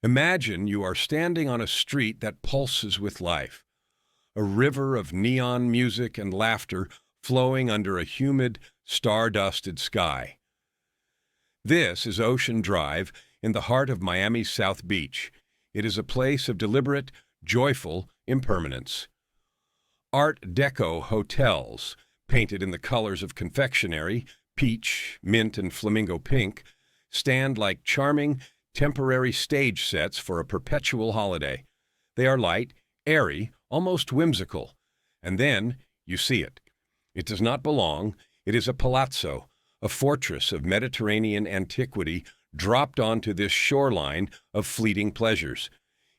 Imagine you are standing on a street that pulses with life, a river of neon music and laughter flowing under a humid, star-dusted sky. This is Ocean Drive in the heart of Miami's South Beach. It is a place of deliberate, joyful impermanence. Art Deco hotels, painted in the colors of confectionery, peach, mint, and flamingo pink, stand like charming, temporary stage sets for a perpetual holiday. They are light, airy, almost whimsical. And then you see it. It does not belong. It is a palazzo, a fortress of Mediterranean antiquity dropped onto this shoreline of fleeting pleasures.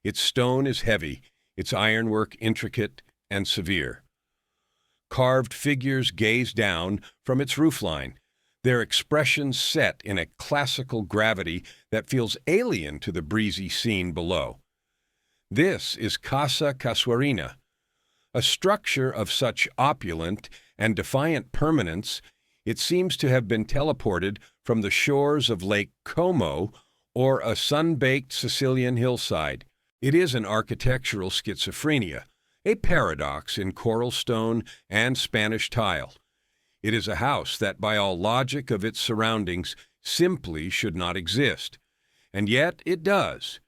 Its stone is heavy, its ironwork intricate and severe. Carved figures gaze down from its roofline, their expressions set in a classical gravity that feels alien to the breezy scene below. This is Casa Casuarina, a structure of such opulent and defiant permanence it seems to have been teleported from the shores of Lake Como or a sun-baked Sicilian hillside. It is an architectural schizophrenia, a paradox in coral stone and Spanish tile. It is a house that, by all logic of its surroundings, simply should not exist. And yet it does.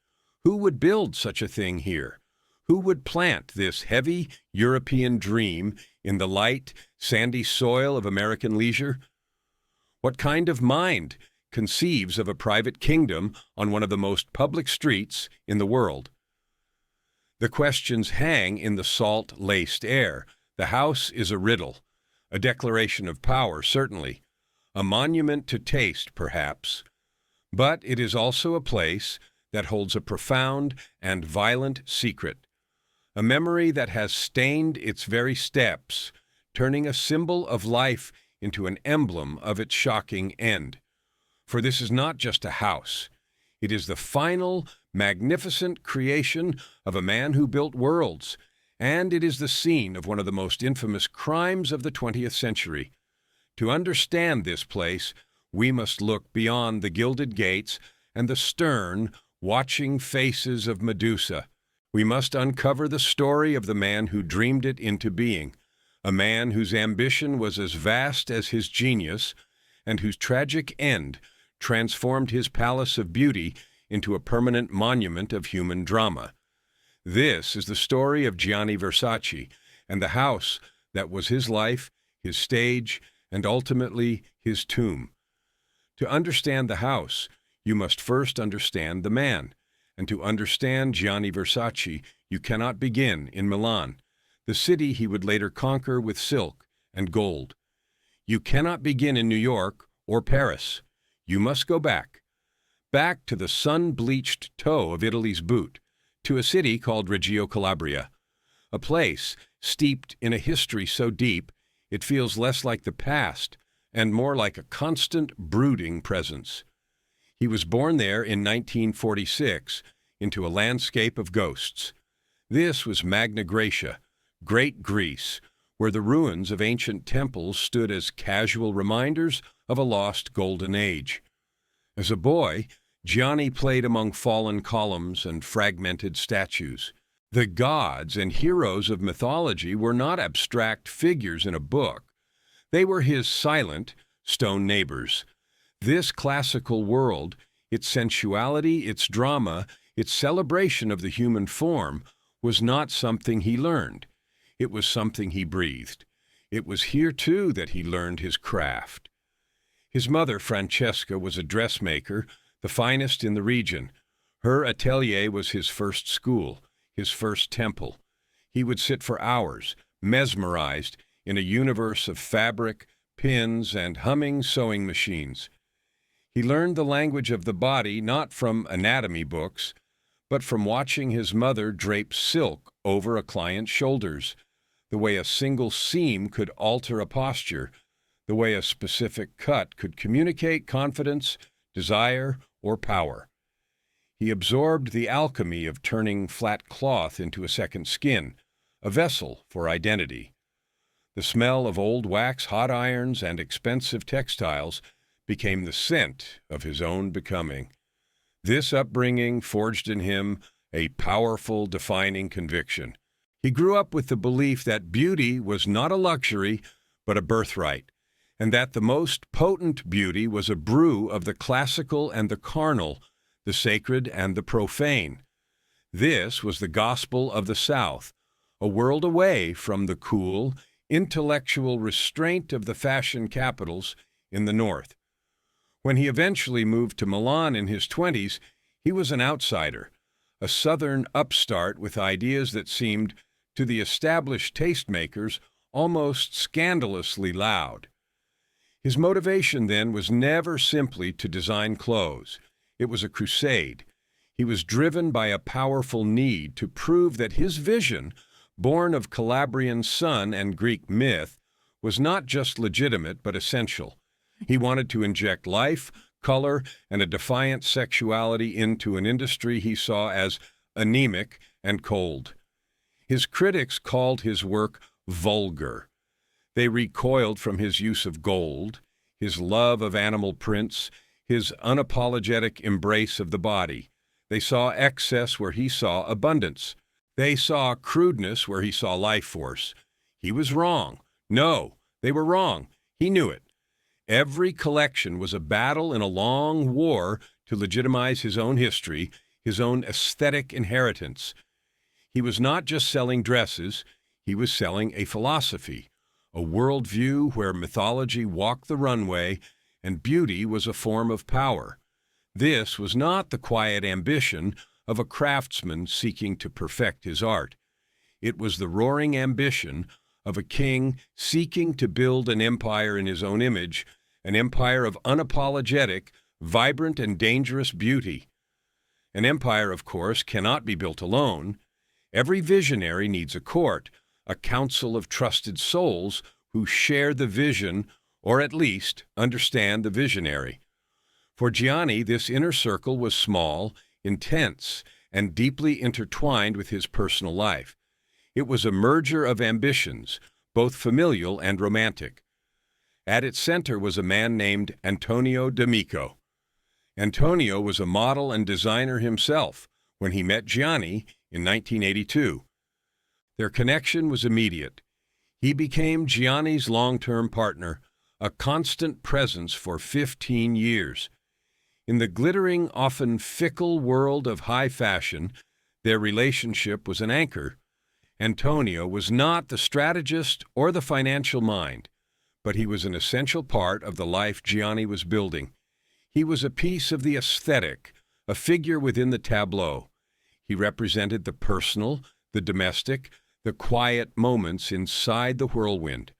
Who would build such a thing here? Who would plant this heavy European dream in the light, sandy soil of American leisure? What kind of mind conceives of a private kingdom on one of the most public streets in the world? The questions hang in the salt-laced air. The house is a riddle, a declaration of power, certainly, a monument to taste, perhaps. But it is also a place that holds a profound and violent secret, a memory that has stained its very steps, turning a symbol of life into an emblem of its shocking end. For this is not just a house. It is the final, magnificent creation of a man who built worlds, and it is the scene of one of the most infamous crimes of the 20th century. To understand this place, we must look beyond the gilded gates and the stern, watching faces of Medusa. We must uncover the story of the man who dreamed it into being, a man whose ambition was as vast as his genius, and whose tragic end transformed his palace of beauty into a permanent monument of human drama. This is the story of Gianni Versace and the house that was his life, his stage, and ultimately his tomb. To understand the house, you must first understand the man. And to understand Gianni Versace, you cannot begin in Milan, the city he would later conquer with silk and gold. You cannot begin in New York or Paris. You must go back to the sun-bleached toe of Italy's boot, to a city called Reggio Calabria, a place steeped in a history so deep it feels less like the past and more like a constant, brooding presence. He was born there in 1946 into a landscape of ghosts. This was Magna Graecia, Great Greece, where the ruins of ancient temples stood as casual reminders of a lost golden age. As a boy, Gianni played among fallen columns and fragmented statues. The gods and heroes of mythology were not abstract figures in a book. They were his silent, stone neighbors. This classical world, its sensuality, its drama, its celebration of the human form, was not something he learned. It was something he breathed. It was here, too, that he learned his craft. His mother, Francesca, was a dressmaker, the finest in the region. Her atelier was his first school, his first temple. He would sit for hours, mesmerized, in a universe of fabric, pins, and humming sewing machines. He learned the language of the body not from anatomy books, but from watching his mother drape silk over a client's shoulders, the way a single seam could alter a posture, the way a specific cut could communicate confidence, desire, or power. He absorbed the alchemy of turning flat cloth into a second skin, a vessel for identity. The smell of old wax hot irons and expensive textiles became the scent of his own becoming. This upbringing forged in him a powerful, defining conviction. He grew up with the belief that beauty was not a luxury, but a birthright, and that the most potent beauty was a brew of the classical and the carnal, the sacred and the profane. This was the gospel of the South, a world away from the cool, intellectual restraint of the fashion capitals in the North. When he eventually moved to Milan in his 20s, he was an outsider, a Southern upstart with ideas that seemed, to the established tastemakers, almost scandalously loud. His motivation then was never simply to design clothes. It was a crusade. He was driven by a powerful need to prove that his vision, born of Calabrian sun and Greek myth, was not just legitimate but essential. He wanted to inject life, color, and a defiant sexuality into an industry he saw as anemic and cold. His critics called his work vulgar. They recoiled from his use of gold, his love of animal prints, his unapologetic embrace of the body. They saw excess where he saw abundance. They saw crudeness where he saw life force. He was wrong. No, they were wrong. He knew it. Every collection was a battle in a long war to legitimize his own history, his own aesthetic inheritance. He was not just selling dresses, he was selling a philosophy, a worldview where mythology walked the runway and beauty was a form of power. This was not the quiet ambition of a craftsman seeking to perfect his art. It was the roaring ambition of a king seeking to build an empire in his own image, an empire of unapologetic, vibrant, and dangerous beauty. An empire, of course, cannot be built alone. Every visionary needs a court, a council of trusted souls who share the vision, or at least understand the visionary. For Gianni, this inner circle was small, intense, and deeply intertwined with his personal life. It was a merger of ambitions, both familial and romantic. At its center was a man named Antonio D'Amico. Antonio was a model and designer himself when he met Gianni in 1982. Their connection was immediate. He became Gianni's long-term partner, a constant presence for 15 years. In the glittering, often fickle world of high fashion, their relationship was an anchor. Antonio was not the strategist or the financial mind, but he was an essential part of the life Gianni was building. He was a piece of the aesthetic, a figure within the tableau. He represented the personal, the domestic, the quiet moments inside the whirlwind.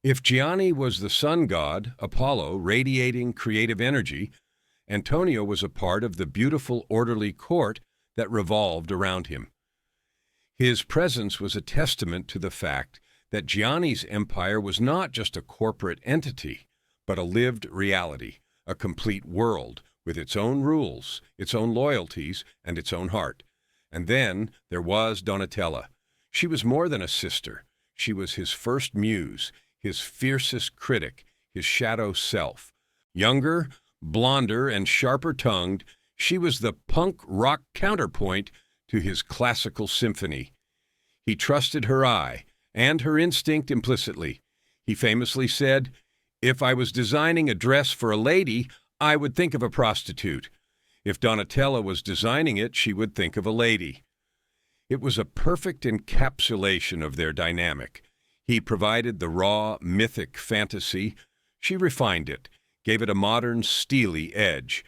If Gianni was the sun god, Apollo, radiating creative energy, Antonio was a part of the beautiful, orderly court that revolved around him. His presence was a testament to the fact that Gianni's empire was not just a corporate entity, but a lived reality, a complete world with its own rules, its own loyalties, and its own heart. And then there was Donatella. She was more than a sister. She was his first muse, his fiercest critic, his shadow self. Younger, blonder, and sharper-tongued, she was the punk rock counterpoint to his classical symphony. He trusted her eye and her instinct implicitly. He famously said, "If I was designing a dress for a lady, I would think of a prostitute. If Donatella was designing it, she would think of a lady." It was a perfect encapsulation of their dynamic. He provided the raw, mythic fantasy. She refined it, gave it a modern, steely edge.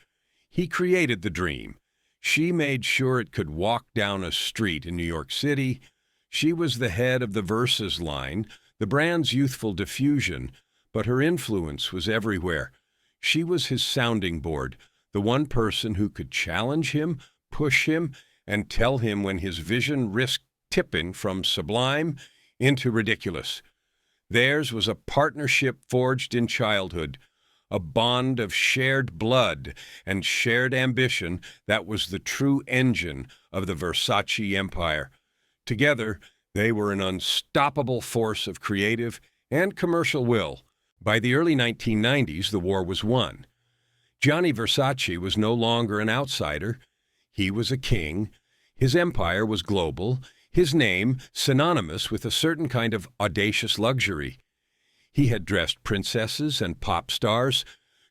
He created the dream. She made sure it could walk down a street in New York City. She was the head of the Versace line, the brand's youthful diffusion, but her influence was everywhere. She was his sounding board, the one person who could challenge him, push him, and tell him when his vision risked tipping from sublime into ridiculous. Theirs was a partnership forged in childhood, a bond of shared blood and shared ambition that was the true engine of the Versace empire. Together, they were an unstoppable force of creative and commercial will. By the early 1990s, the war was won. Gianni Versace was no longer an outsider. He was a king. His empire was global, his name synonymous with a certain kind of audacious luxury. He had dressed princesses and pop stars,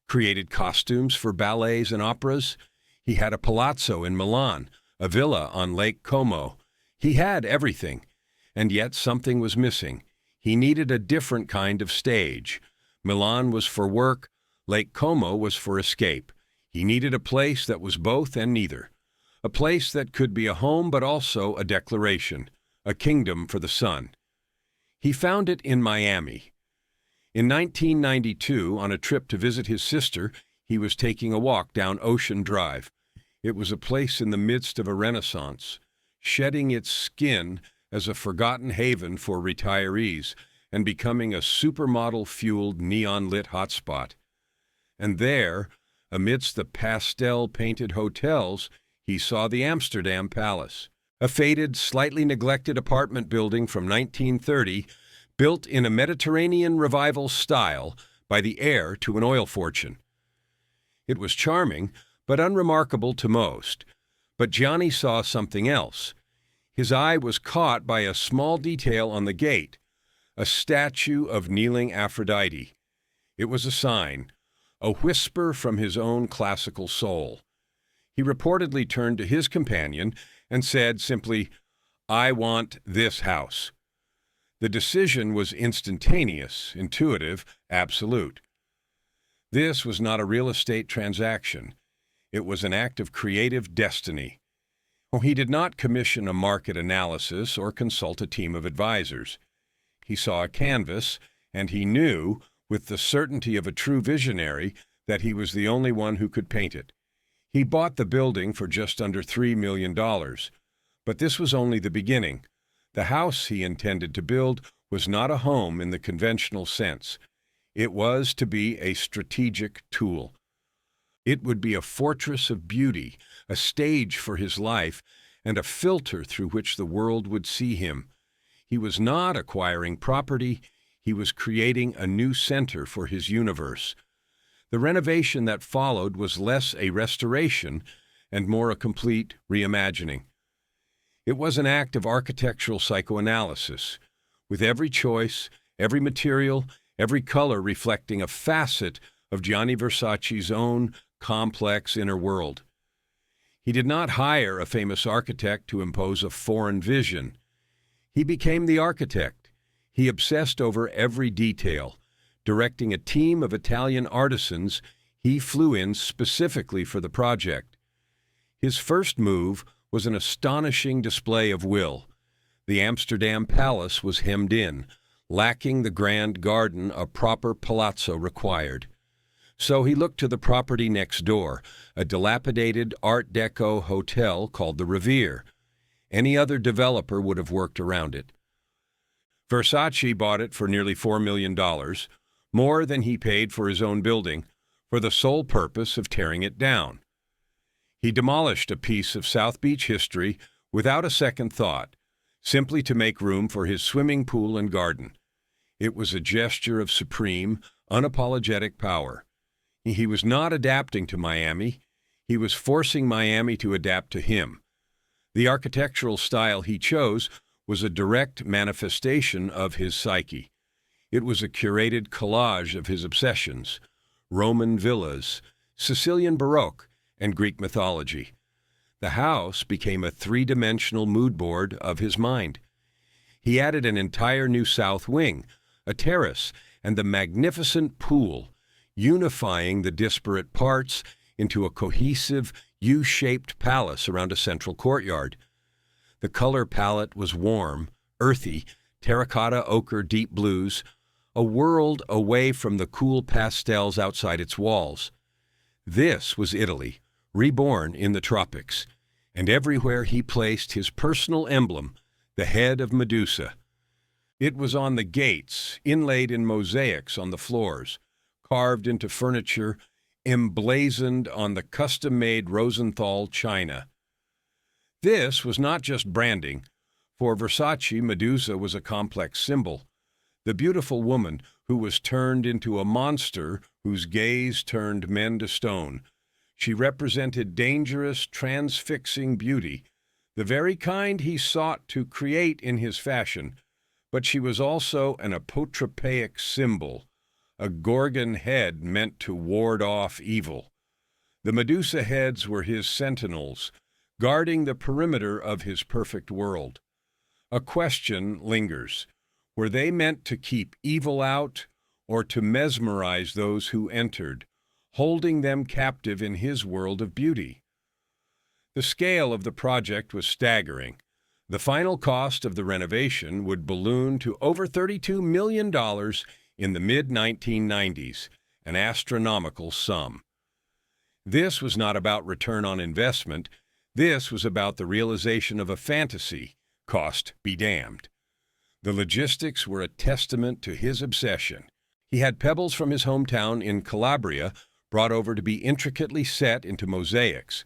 created costumes for ballets and operas. He had a palazzo in Milan, a villa on Lake Como. He had everything, and yet something was missing. He needed a different kind of stage. Milan was for work, Lake Como was for escape. He needed a place that was both and neither. A place that could be a home but also a declaration, a kingdom for the sun. He found it in Miami. In 1992, on a trip to visit his sister, he was taking a walk down Ocean Drive. It was a place in the midst of a renaissance, shedding its skin as a forgotten haven for retirees and becoming a supermodel-fueled neon-lit hotspot. And there, amidst the pastel-painted hotels, he saw the Amsterdam Palace, a faded, slightly neglected apartment building from 1930, built in a Mediterranean revival style by the heir to an oil fortune. It was charming, but unremarkable to most. But Gianni saw something else. His eye was caught by a small detail on the gate, a statue of kneeling Aphrodite. It was a sign, a whisper from his own classical soul. He reportedly turned to his companion and said simply, "I want this house." The decision was instantaneous, intuitive, absolute. This was not a real estate transaction. It was an act of creative destiny. He did not commission a market analysis or consult a team of advisors. He saw a canvas, and he knew, with the certainty of a true visionary, that he was the only one who could paint it. He bought the building for just under $3 million. But this was only the beginning. The house he intended to build was not a home in the conventional sense. It was to be a strategic tool. It would be a fortress of beauty, a stage for his life, and a filter through which the world would see him. He was not acquiring property. He was creating a new center for his universe. The renovation that followed was less a restoration and more a complete reimagining. It was an act of architectural psychoanalysis, with every choice, every material, every color reflecting a facet of Gianni Versace's own complex inner world. He did not hire a famous architect to impose a foreign vision. He became the architect. He obsessed over every detail. Directing a team of Italian artisans, he flew in specifically for the project. His first move was an astonishing display of will. The Amsterdam Palace was hemmed in, lacking the grand garden a proper palazzo required. So he looked to the property next door, a dilapidated Art Deco hotel called the Revere. Any other developer would have worked around it. Versace bought it for nearly $4 million, more than he paid for his own building, for the sole purpose of tearing it down. He demolished a piece of South Beach history without a second thought, simply to make room for his swimming pool and garden. It was a gesture of supreme, unapologetic power. He was not adapting to Miami. He was forcing Miami to adapt to him. The architectural style he chose was a direct manifestation of his psyche. It was a curated collage of his obsessions: Roman villas, Sicilian Baroque, and Greek mythology. The house became a three-dimensional mood board of his mind. He added an entire new south wing, a terrace, and the magnificent pool, unifying the disparate parts into a cohesive, U-shaped palace around a central courtyard. The color palette was warm, earthy, terracotta, ochre, deep blues, a world away from the cool pastels outside its walls. This was Italy, reborn in the tropics, and everywhere he placed his personal emblem, the head of Medusa. It was on the gates, inlaid in mosaics on the floors, carved into furniture, emblazoned on the custom-made Rosenthal china. This was not just branding. For Versace, Medusa was a complex symbol. The beautiful woman who was turned into a monster whose gaze turned men to stone. She represented dangerous, transfixing beauty, the very kind he sought to create in his fashion, but she was also an apotropaic symbol, a Gorgon head meant to ward off evil. The Medusa heads were his sentinels, guarding the perimeter of his perfect world. A question lingers. Were they meant to keep evil out, or to mesmerize those who entered, holding them captive in his world of beauty? The scale of the project was staggering. The final cost of the renovation would balloon to over $32 million in the mid-1990s, an astronomical sum. This was not about return on investment. This was about the realization of a fantasy, cost be damned. The logistics were a testament to his obsession. He had pebbles from his hometown in Calabria brought over to be intricately set into mosaics.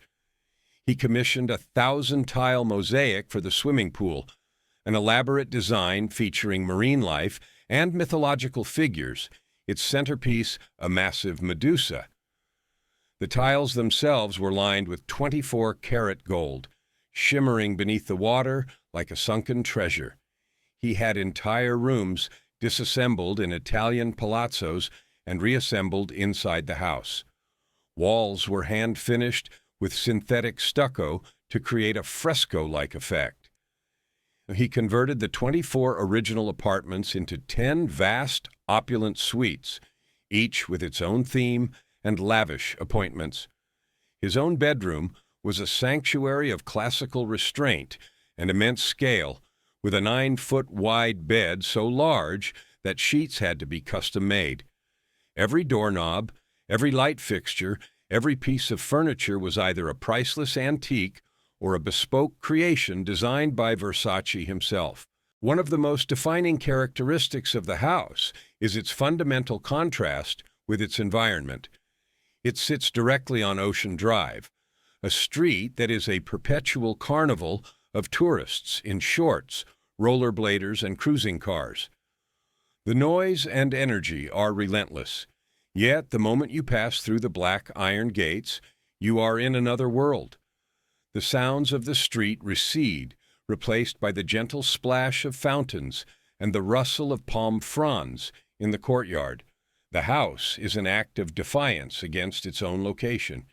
He commissioned a 1,000-tile mosaic for the swimming pool, an elaborate design featuring marine life and mythological figures, its centerpiece a massive Medusa. The tiles themselves were lined with 24-karat gold, shimmering beneath the water like a sunken treasure. He had entire rooms disassembled in Italian palazzos and reassembled inside the house. Walls were hand-finished with synthetic stucco to create a fresco-like effect. He converted the 24 original apartments into 10 vast, opulent suites, each with its own theme and lavish appointments. His own bedroom was a sanctuary of classical restraint and immense scale, with a 9-foot-wide bed so large that sheets had to be custom-made. Every doorknob, every light fixture, every piece of furniture was either a priceless antique or a bespoke creation designed by Versace himself. One of the most defining characteristics of the house is its fundamental contrast with its environment. It sits directly on Ocean Drive, a street that is a perpetual carnival of tourists in shorts, rollerbladers, and cruising cars. The noise and energy are relentless, yet the moment you pass through the black iron gates, you are in another world. The sounds of the street recede, replaced by the gentle splash of fountains and the rustle of palm fronds in the courtyard. The house is an act of defiance against its own location.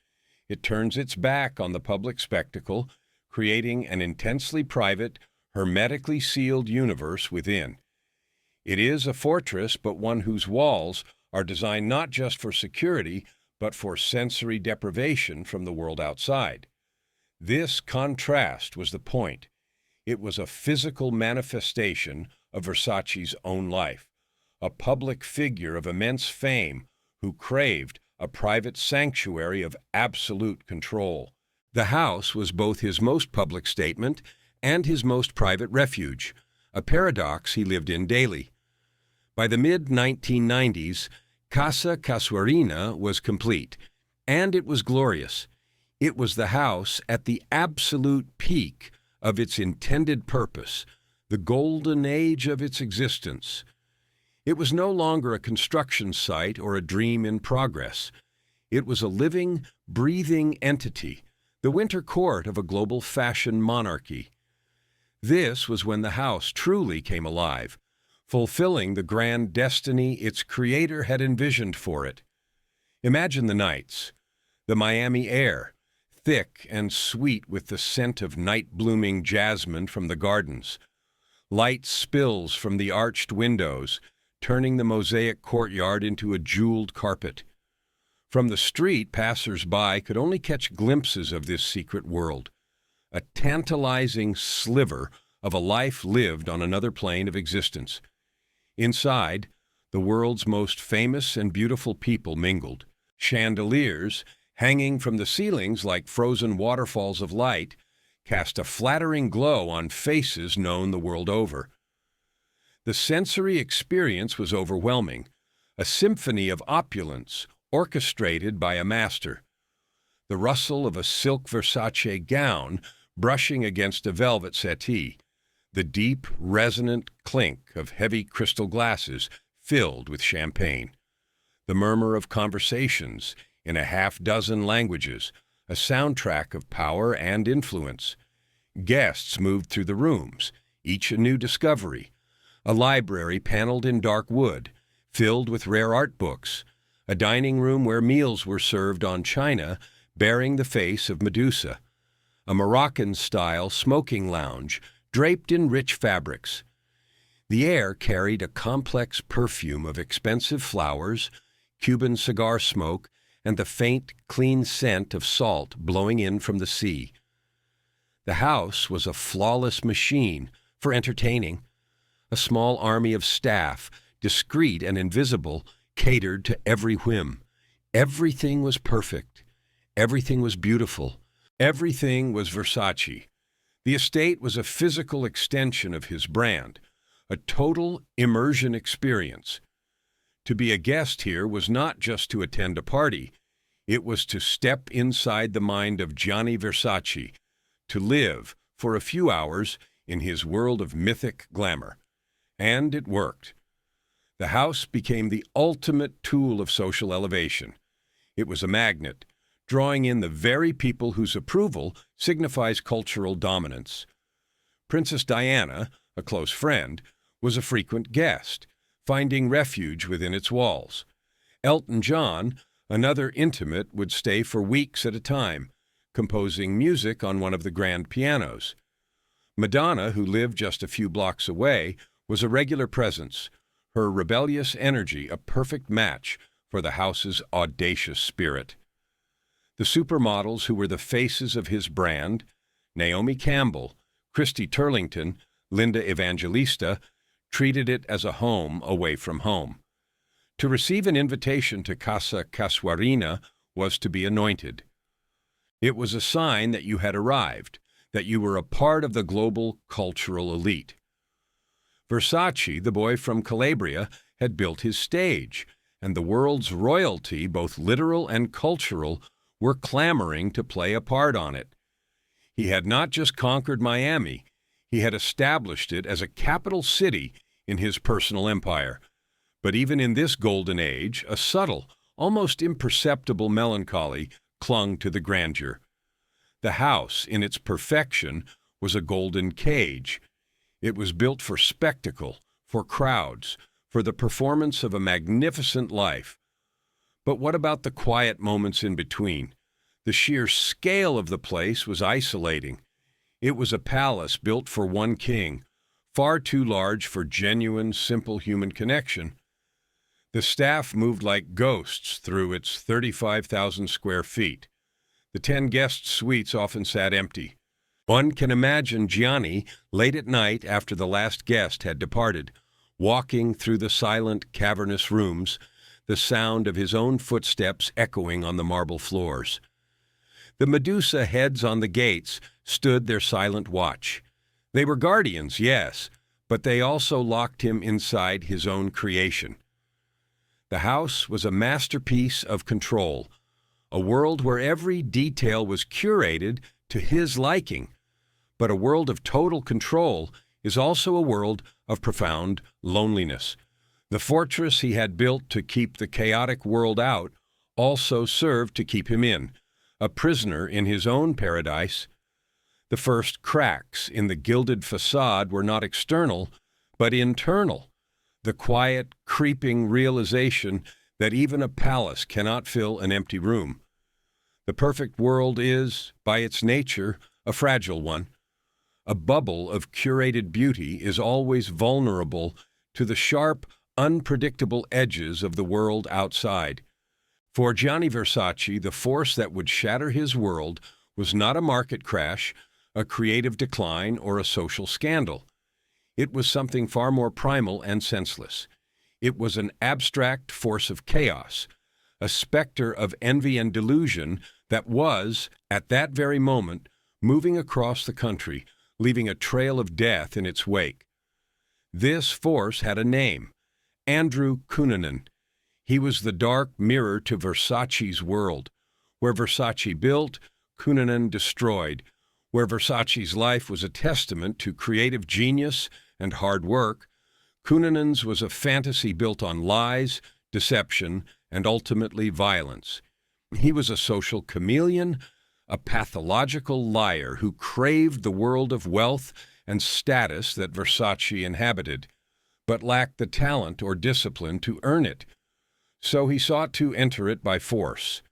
It turns its back on the public spectacle, creating an intensely private, hermetically sealed universe within. It is a fortress, but one whose walls are designed not just for security, but for sensory deprivation from the world outside. This contrast was the point. It was a physical manifestation of Versace's own life, a public figure of immense fame who craved a private sanctuary of absolute control. The house was both his most public statement and his most private refuge, a paradox he lived in daily. By the mid-1990s, Casa Casuarina was complete, and it was glorious. It was the house at the absolute peak of its intended purpose, the golden age of its existence. It was no longer a construction site or a dream in progress. It was a living, breathing entity, the winter court of a global fashion monarchy. This was when the house truly came alive, fulfilling the grand destiny its creator had envisioned for it. Imagine the nights, the Miami air, thick and sweet with the scent of night-blooming jasmine from the gardens, light spills from the arched windows, turning the mosaic courtyard into a jeweled carpet. From the street, passers-by could only catch glimpses of this secret world, a tantalizing sliver of a life lived on another plane of existence. Inside, the world's most famous and beautiful people mingled. Chandeliers, hanging from the ceilings like frozen waterfalls of light, cast a flattering glow on faces known the world over. The sensory experience was overwhelming, a symphony of opulence orchestrated by a master. The rustle of a silk Versace gown brushing against a velvet settee, the deep, resonant clink of heavy crystal glasses filled with champagne. The murmur of conversations in a half-dozen languages, a soundtrack of power and influence. Guests moved through the rooms, each a new discovery. A library paneled in dark wood, filled with rare art books. A dining room where meals were served on china bearing the face of Medusa. A Moroccan-style smoking lounge draped in rich fabrics. The air carried a complex perfume of expensive flowers, Cuban cigar smoke, and the faint, clean scent of salt blowing in from the sea. The house was a flawless machine for entertaining. A small army of staff, discreet and invisible, catered to every whim. Everything was perfect. Everything was beautiful. Everything was Versace. The estate was a physical extension of his brand, a total immersion experience. To be a guest here was not just to attend a party. It was to step inside the mind of Gianni Versace, to live for a few hours in his world of mythic glamour. And it worked. The house became the ultimate tool of social elevation. It was a magnet, drawing in the very people whose approval signifies cultural dominance. Princess Diana, a close friend, was a frequent guest, finding refuge within its walls. Elton John, another intimate, would stay for weeks at a time, composing music on one of the grand pianos. Madonna, who lived just a few blocks away, was a regular presence, her rebellious energy a perfect match for the house's audacious spirit. The supermodels who were the faces of his brand, Naomi Campbell, Christy Turlington, Linda Evangelista, treated it as a home away from home. To receive an invitation to Casa Casuarina was to be anointed. It was a sign that you had arrived, that you were a part of the global cultural elite. Versace, the boy from Calabria, had built his stage, and the world's royalty, both literal and cultural, were clamoring to play a part on it. He had not just conquered Miami, he had established it as a capital city in his personal empire. But even in this golden age, a subtle, almost imperceptible melancholy clung to the grandeur. The house, in its perfection, was a golden cage. It was built for spectacle, for crowds, for the performance of a magnificent life. But what about the quiet moments in between? The sheer scale of the place was isolating. It was a palace built for one king, far too large for genuine, simple human connection. The staff moved like ghosts through its 35,000 square feet. The 10 guest suites often sat empty. One can imagine Gianni, late at night after the last guest had departed, walking through the silent, cavernous rooms, the sound of his own footsteps echoing on the marble floors. The Medusa heads on the gates stood their silent watch. They were guardians, yes, but they also locked him inside his own creation. The house was a masterpiece of control, a world where every detail was curated to his liking. But a world of total control is also a world of profound loneliness. The fortress he had built to keep the chaotic world out also served to keep him in, a prisoner in his own paradise. The first cracks in the gilded facade were not external, but internal. The quiet, creeping realization that even a palace cannot fill an empty room. The perfect world is, by its nature, a fragile one. A bubble of curated beauty is always vulnerable to the sharp, unpredictable edges of the world outside. For Gianni Versace, the force that would shatter his world was not a market crash, a creative decline, or a social scandal. It was something far more primal and senseless. It was an abstract force of chaos, a specter of envy and delusion that was, at that very moment, moving across the country, leaving a trail of death in its wake. This force had a name, Andrew Cunanan. He was the dark mirror to Versace's world. Where Versace built, Cunanan destroyed. Where Versace's life was a testament to creative genius and hard work, Cuninan's was a fantasy built on lies, deception, and ultimately violence. He was a social chameleon, a pathological liar who craved the world of wealth and status that Versace inhabited, but lacked the talent or discipline to earn it. So he sought to enter it by force.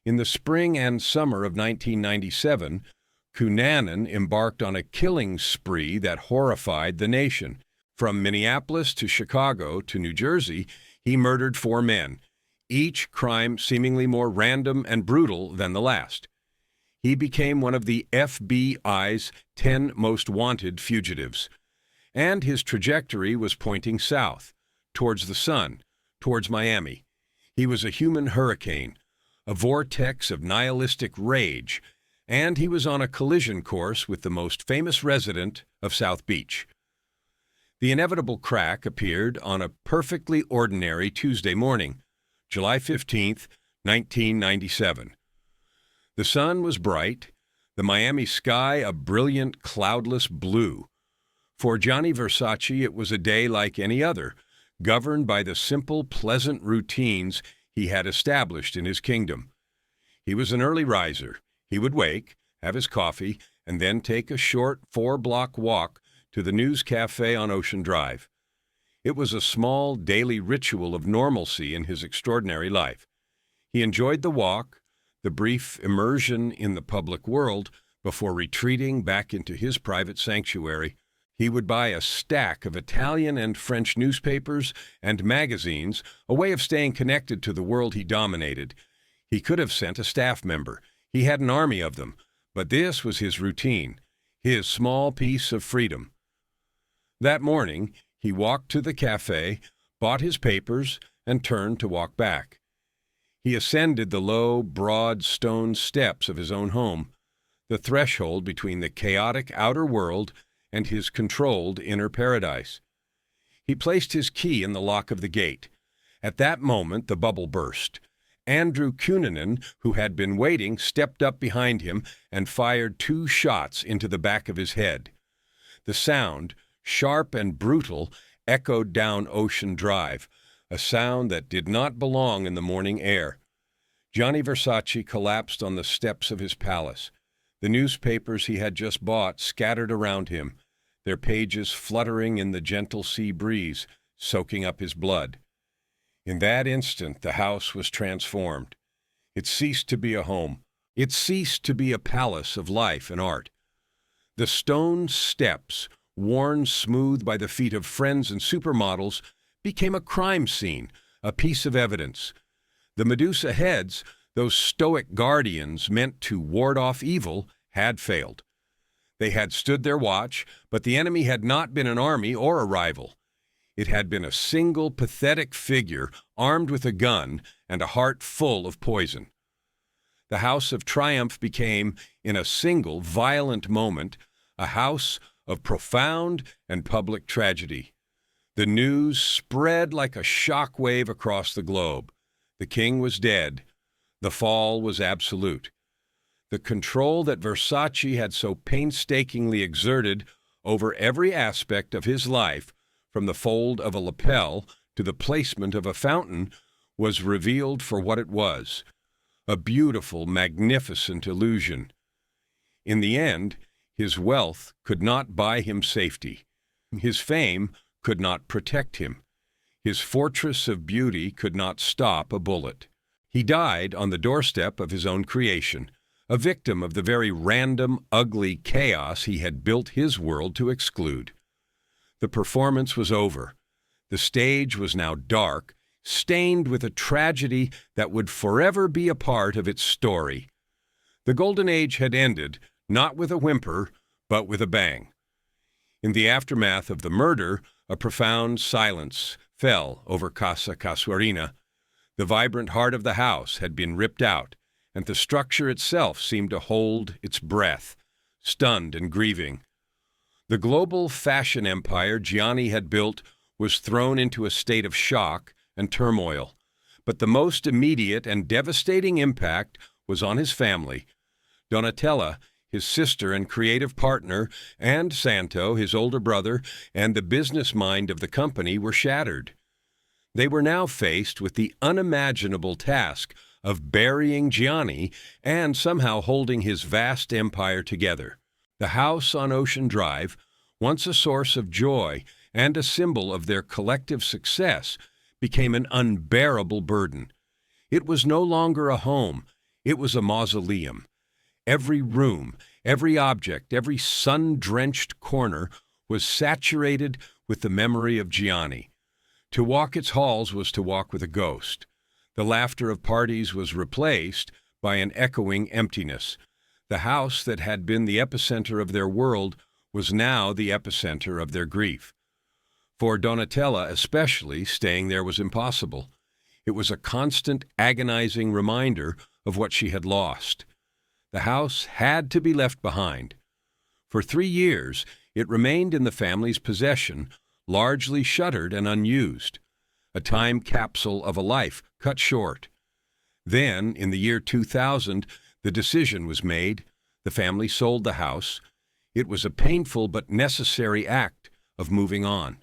In the spring and summer of 1997, Cunanan embarked on a killing spree that horrified the nation. From Minneapolis to Chicago to New Jersey, he murdered 4 men, each crime seemingly more random and brutal than the last. He became one of the FBI's 10 most wanted fugitives, and his trajectory was pointing south, towards the sun, towards Miami. He was a human hurricane, a vortex of nihilistic rage, and he was on a collision course with the most famous resident of South Beach. The inevitable crack appeared on a perfectly ordinary Tuesday morning, July 15th, 1997. The sun was bright, the Miami sky a brilliant, cloudless blue. For Gianni Versace, it was a day like any other, governed by the simple, pleasant routines he had established in his kingdom. He was an early riser. He would wake, have his coffee, and then take a short 4-block walk to the News Cafe on Ocean Drive. It was a small daily ritual of normalcy in his extraordinary life. He enjoyed the walk, the brief immersion in the public world before retreating back into his private sanctuary. He would buy a stack of Italian and French newspapers and magazines, a way of staying connected to the world he dominated. He could have sent a staff member. He had an army of them, but this was his routine, his small piece of freedom. That morning, he walked to the cafe, bought his papers, and turned to walk back. He ascended the low, broad stone steps of his own home, the threshold between the chaotic outer world and his controlled inner paradise. He placed his key in the lock of the gate. At that moment, the bubble burst. Andrew Cunanan, who had been waiting, stepped up behind him and fired 2 shots into the back of his head. The sound, sharp and brutal, echoed down Ocean Drive, a sound that did not belong in the morning air. Gianni Versace collapsed on the steps of his palace. The newspapers he had just bought scattered around him, their pages fluttering in the gentle sea breeze, soaking up his blood. In that instant, the house was transformed. It ceased to be a home. It ceased to be a palace of life and art. The stone steps, worn smooth by the feet of friends and supermodels, became a crime scene, a piece of evidence. The Medusa heads, those stoic guardians meant to ward off evil, had failed. They had stood their watch, but the enemy had not been an army or a rival. It had been a single pathetic figure armed with a gun and a heart full of poison. The House of Triumph became, in a single violent moment, a house of profound and public tragedy. The news spread like a shock wave across the globe. The king was dead. The fall was absolute. The control that Versace had so painstakingly exerted over every aspect of his life, from the fold of a lapel to the placement of a fountain, was revealed for what it was, a beautiful, magnificent illusion. In the end, his wealth could not buy him safety. His fame could not protect him. His fortress of beauty could not stop a bullet. He died on the doorstep of his own creation, a victim of the very random, ugly chaos he had built his world to exclude. The performance was over. The stage was now dark, stained with a tragedy that would forever be a part of its story. The Golden Age had ended, not with a whimper, but with a bang. In the aftermath of the murder, a profound silence fell over Casa Casuarina. The vibrant heart of the house had been ripped out, and the structure itself seemed to hold its breath, stunned and grieving. The global fashion empire Gianni had built was thrown into a state of shock and turmoil, but the most immediate and devastating impact was on his family. Donatella, his sister and creative partner, and Santo, his older brother, and the business mind of the company were shattered. They were now faced with the unimaginable task of burying Gianni and somehow holding his vast empire together. The house on Ocean Drive, once a source of joy and a symbol of their collective success, became an unbearable burden. It was no longer a home, it was a mausoleum. Every room, every object, every sun-drenched corner was saturated with the memory of Gianni. To walk its halls was to walk with a ghost. The laughter of parties was replaced by an echoing emptiness. The house that had been the epicenter of their world was now the epicenter of their grief. For Donatella especially, staying there was impossible. It was a constant, agonizing reminder of what she had lost. The house had to be left behind. For 3 years, it remained in the family's possession, largely shuttered and unused, a time capsule of a life cut short. Then, in the year 2000, the decision was made. The family sold the house. It was a painful but necessary act of moving on.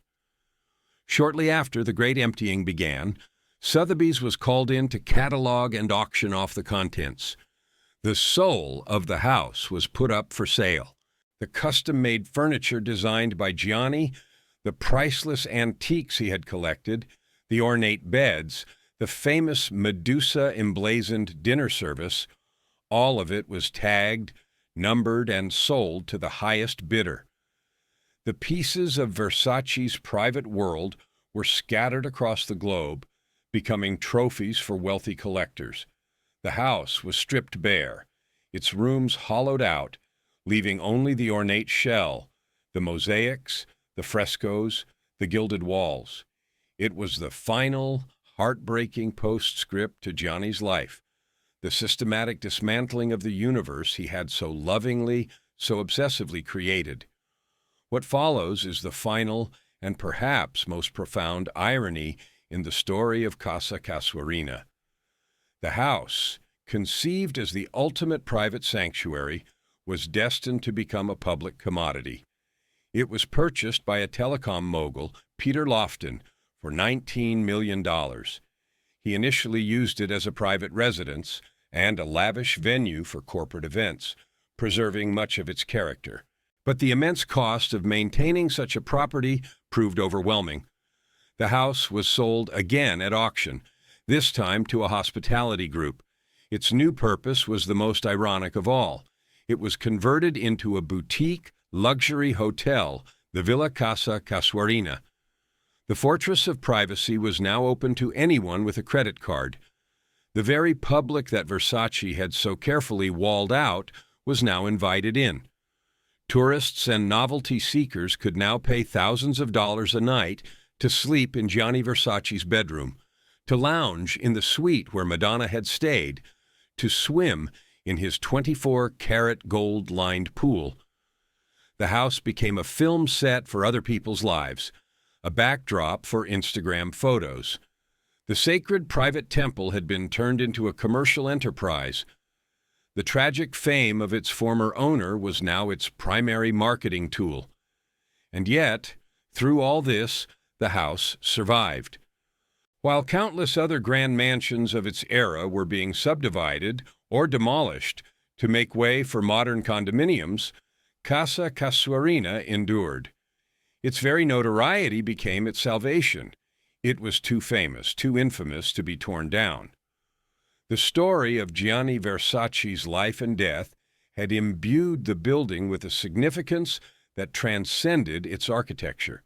Shortly after the great emptying began, Sotheby's was called in to catalog and auction off the contents. The soul of the house was put up for sale. The custom-made furniture designed by Gianni, the priceless antiques he had collected, the ornate beds, the famous Medusa-emblazoned dinner service, all of it was tagged, numbered, and sold to the highest bidder. The pieces of Versace's private world were scattered across the globe, becoming trophies for wealthy collectors. The house was stripped bare, its rooms hollowed out, leaving only the ornate shell, the mosaics, the frescoes, the gilded walls. It was the final, heartbreaking postscript to Gianni's life, the systematic dismantling of the universe he had so lovingly, so obsessively created. What follows is the final and perhaps most profound irony in the story of Casa Casuarina. The house, conceived as the ultimate private sanctuary, was destined to become a public commodity. It was purchased by a telecom mogul, Peter Lofton, for $19 million. He initially used it as a private residence and a lavish venue for corporate events, preserving much of its character. But the immense cost of maintaining such a property proved overwhelming. The house was sold again at auction, this time to a hospitality group. Its new purpose was the most ironic of all. It was converted into a boutique luxury hotel, the Villa Casa Casuarina. The fortress of privacy was now open to anyone with a credit card. The very public that Versace had so carefully walled out was now invited in. Tourists and novelty seekers could now pay thousands of dollars a night to sleep in Gianni Versace's bedroom, to lounge in the suite where Madonna had stayed, to swim in his 24-karat gold-lined pool. The house became a film set for other people's lives, a backdrop for Instagram photos. The sacred private temple had been turned into a commercial enterprise. The tragic fame of its former owner was now its primary marketing tool. And yet, through all this, the house survived. While countless other grand mansions of its era were being subdivided or demolished to make way for modern condominiums, Casa Casuarina endured. Its very notoriety became its salvation. It was too famous, too infamous to be torn down. The story of Gianni Versace's life and death had imbued the building with a significance that transcended its architecture.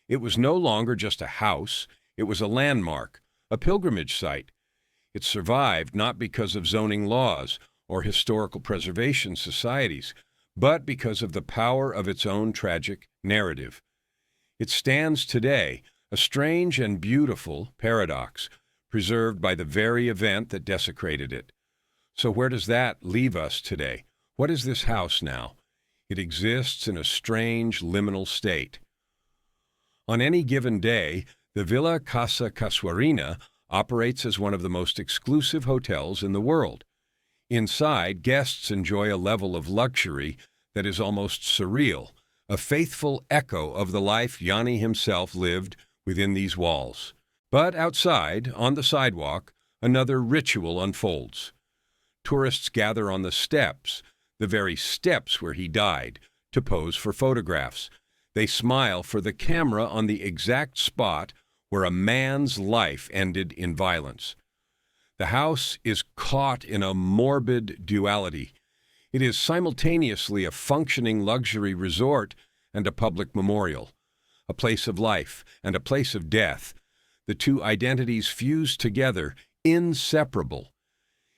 It was no longer just a house, it was a landmark, a pilgrimage site. It survived not because of zoning laws or historical preservation societies, but because of the power of its own tragic narrative. It stands today, a strange and beautiful paradox, preserved by the very event that desecrated it. So where does that leave us today? What is this house now? It exists in a strange liminal state. On any given day, the Villa Casa Casuarina operates as one of the most exclusive hotels in the world. Inside, guests enjoy a level of luxury that is almost surreal, a faithful echo of the life Gianni himself lived within these walls. But outside, on the sidewalk, another ritual unfolds. Tourists gather on the steps, the very steps where he died, to pose for photographs. They smile for the camera on the exact spot where a man's life ended in violence. The house is caught in a morbid duality. It is simultaneously a functioning luxury resort and a public memorial, a place of life and a place of death, the two identities fused together, inseparable.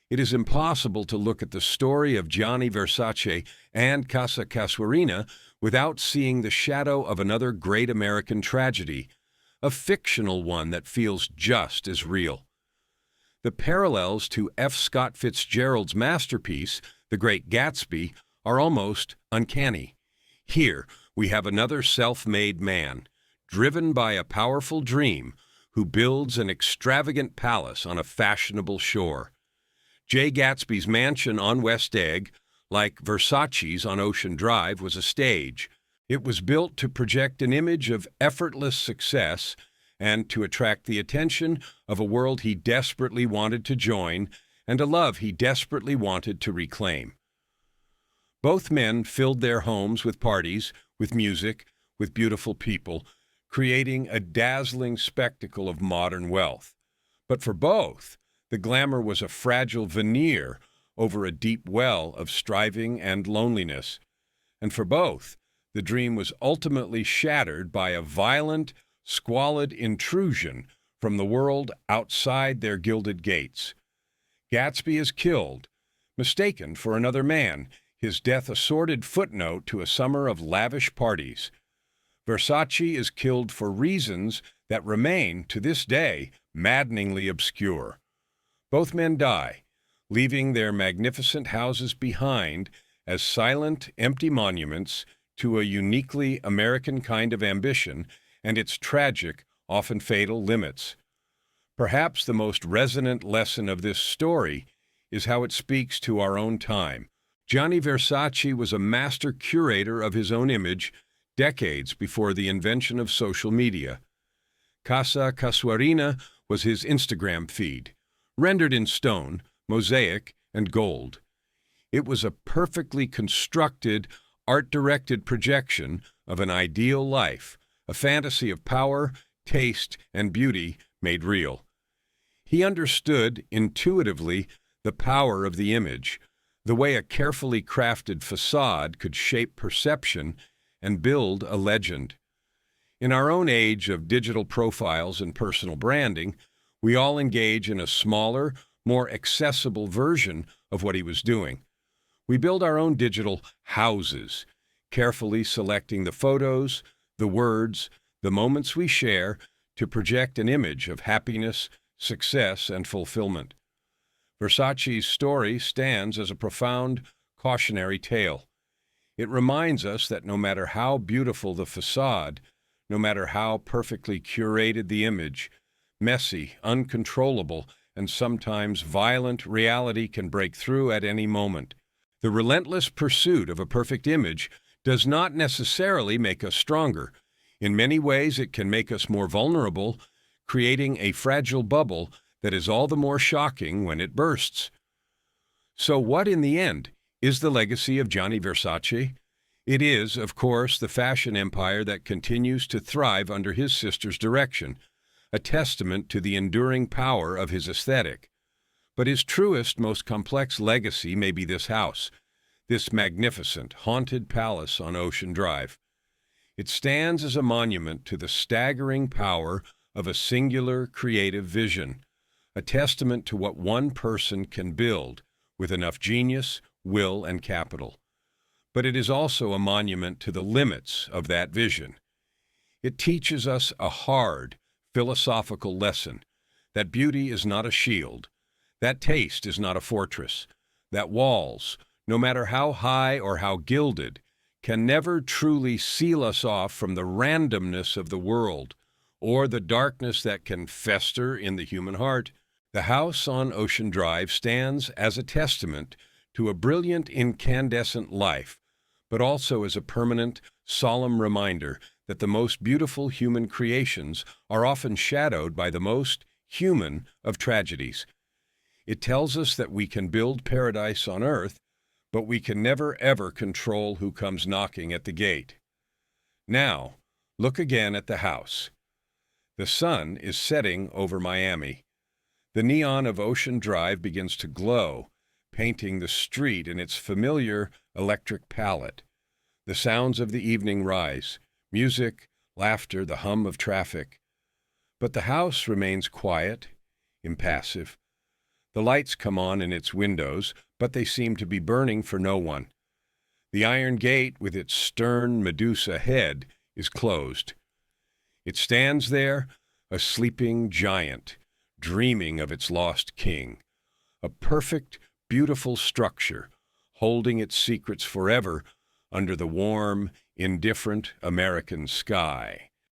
It is impossible to look at the story of Gianni Versace and Casa Casuarina without seeing the shadow of another great American tragedy, a fictional one that feels just as real. The parallels to F. Scott Fitzgerald's masterpiece, The Great Gatsby, are almost uncanny. Here, we have another self-made man, driven by a powerful dream, who builds an extravagant palace on a fashionable shore. Jay Gatsby's mansion on West Egg, like Versace's on Ocean Drive, was a stage. It was built to project an image of effortless success and to attract the attention of a world he desperately wanted to join and a love he desperately wanted to reclaim. Both men filled their homes with parties, with music, with beautiful people, creating a dazzling spectacle of modern wealth. But for both, the glamour was a fragile veneer over a deep well of striving and loneliness. And for both, the dream was ultimately shattered by a violent, squalid intrusion from the world outside their gilded gates. Gatsby is killed, mistaken for another man, his death a sordid footnote to a summer of lavish parties. Versace is killed for reasons that remain, to this day, maddeningly obscure. Both men die, leaving their magnificent houses behind as silent, empty monuments to a uniquely American kind of ambition and its tragic, often fatal limits. Perhaps the most resonant lesson of this story is how it speaks to our own time. Gianni Versace was a master curator of his own image decades before the invention of social media. Casa Casuarina was his Instagram feed, rendered in stone, mosaic, and gold. It was a perfectly constructed, art-directed projection of an ideal life, a fantasy of power, taste, and beauty made real. He understood intuitively the power of the image, the way a carefully crafted facade could shape perception and build a legend. In our own age of digital profiles and personal branding, we all engage in a smaller, more accessible version of what he was doing. We build our own digital houses, carefully selecting the photos, the words, the moments we share to project an image of happiness, success, and fulfillment. Versace's story stands as a profound, cautionary tale. It reminds us that no matter how beautiful the facade, no matter how perfectly curated the image, messy, uncontrollable, and sometimes violent reality can break through at any moment. The relentless pursuit of a perfect image does not necessarily make us stronger. In many ways, it can make us more vulnerable, creating a fragile bubble that is all the more shocking when it bursts. So what, in the end, is the legacy of Gianni Versace? It is, of course, the fashion empire that continues to thrive under his sister's direction, a testament to the enduring power of his aesthetic. But his truest, most complex legacy may be this house, this magnificent, haunted palace on Ocean Drive. It stands as a monument to the staggering power of a singular creative vision, a testament to what one person can build with enough genius, will, and capital. But it is also a monument to the limits of that vision. It teaches us a hard, philosophical lesson, that beauty is not a shield, that taste is not a fortress, that walls, no matter how high or how gilded, can never truly seal us off from the randomness of the world or the darkness that can fester in the human heart. The house on Ocean Drive stands as a testament to a brilliant, incandescent life, but also as a permanent, solemn reminder that the most beautiful human creations are often shadowed by the most human of tragedies. It tells us that we can build paradise on earth, but we can never ever control who comes knocking at the gate. Now, look again at the house. The sun is setting over Miami. The neon of Ocean Drive begins to glow, painting the street in its familiar electric palette. The sounds of the evening rise, music, laughter, the hum of traffic. But the house remains quiet, impassive. The lights come on in its windows, but they seem to be burning for no one. The iron gate with its stern Medusa head is closed. It stands there, a sleeping giant, dreaming of its lost king. A perfect, beautiful structure, holding its secrets forever under the warm, indifferent American sky.